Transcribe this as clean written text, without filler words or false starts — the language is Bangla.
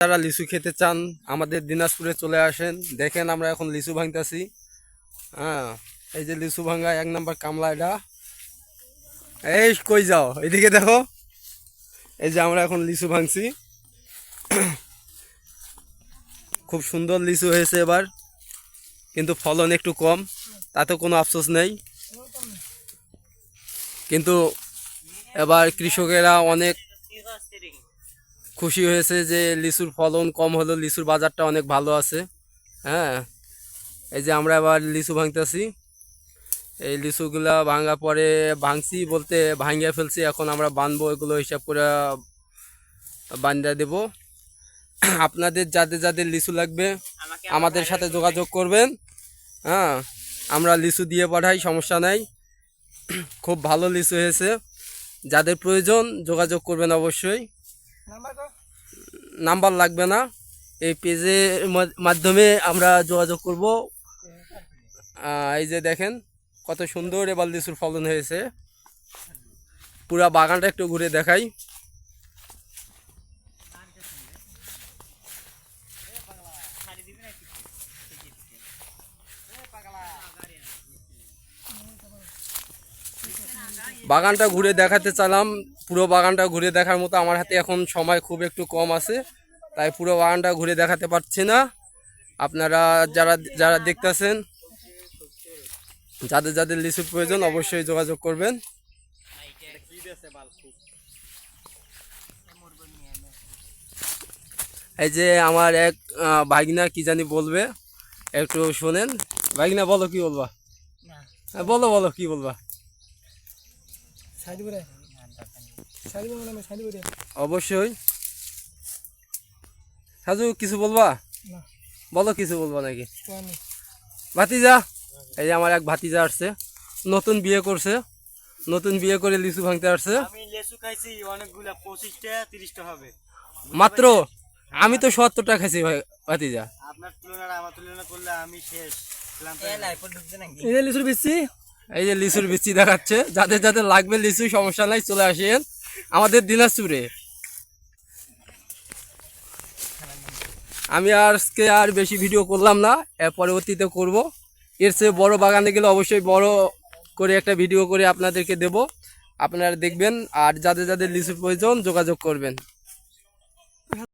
যারা লিচু খেতে চান আমাদের দিনাজপুরে চলে আসেন। দেখেন আমরা এখন লিচু ভাঙতেছি। হ্যাঁ, এই যে লিচু ভাঙা 1 নাম্বার কামলা। এটা এই কই যাও, এদিকে দেখো। এই যে আমরা এখন লিচু ভাঙছি। খুব সুন্দর লিচু হয়েছে এবার, কিন্তু ফলন একটু কম, তাতে কোনো আফসোস নেই। কিন্তু এবার কৃষকেরা অনেক খুশি হয়েছে যে লিচুর ফলন কম হলো, লিচুর বাজারটা অনেক ভালো আছে। হ্যাঁ, এই যে আমরা এবার লিচু ভাঙতেছি। এই লিচুগুলা ভাঙা পরে ভাঙছি বলতে ভাঙিয়ে ফেলছি, এখন আমরা বানবো, এগুলো হিসাব করে বান্ধা দেব। আপনাদের যাদের যাদের লিচু লাগবে আমাদের সাথে যোগাযোগ করবেন। হ্যাঁ, আমরা লিচু দিয়ে পাঠাই, সমস্যা নাই। খুব ভালো লিচু হয়েছে। যাদের প্রয়োজন যোগাযোগ করবেন অবশ্যই। নাম্বার লাগবে না, এই পেজের মাধ্যমে আমরা যোগাযোগ করব। এই যে দেখেন কত সুন্দর এবার লিচুর ফলন হয়েছে। পুরা বাগানটা একটু ঘুরে দেখাই। বাগানটা ঘুরে দেখাতে চাইলাম। পুরো বাগানটা ঘুরে দেখার মতো আমার হাতে এখন সময় খুব একটু কম আছে, তাই পুরো বাগানটা ঘুরে দেখাতে পারছি না। আপনারা যারা যারা দেখতেছেন, যাদের যাদের লিচুর প্রয়োজন অবশ্যই যোগাযোগ করবেন। এই যে আমার এক ভাগিনা কি জানি বলবে, একটু শোনেন। ভাগিনা বলো, কি বলবা? বলো বলো, কি বলবা? অবশ্যই। সাজু কিছু বলবা? বলো, কিছু বলবা নাকি? ভাতিজা, এই যে আমার এক ভাতিজা আসছে, নতুন বিয়ে করছে, নতুন বিয়ে করে লিচু ভাঙতে আসছে। আমি লিচু খাইছি অনেকগুলা, 25টা 30টা হবে মাত্র। আমি তো 70টা খাইছি ভাতিজা। আপনার তুলনা আমার তুলনা করলে আমি শেষ। এই যে লিচুর বিচি, এই যে লিচুর বিচি দেখাচ্ছে। যাদের যাদের লাগবে লিচু, সমস্যা নাই, চলে আসেন আমাদের দিনাজপুরে। আমি আজকে আর বেশি ভিডিও করলাম না, এর পরবর্তীতে করব। এর চেয়ে বড় বাগানে গেলে অবশ্যই বড় করে একটা ভিডিও করে আপনাদেরকে দেব, আপনারা দেখবেন। আর যাদের যাদের লিচুর প্রয়োজন যোগাযোগ করবেন।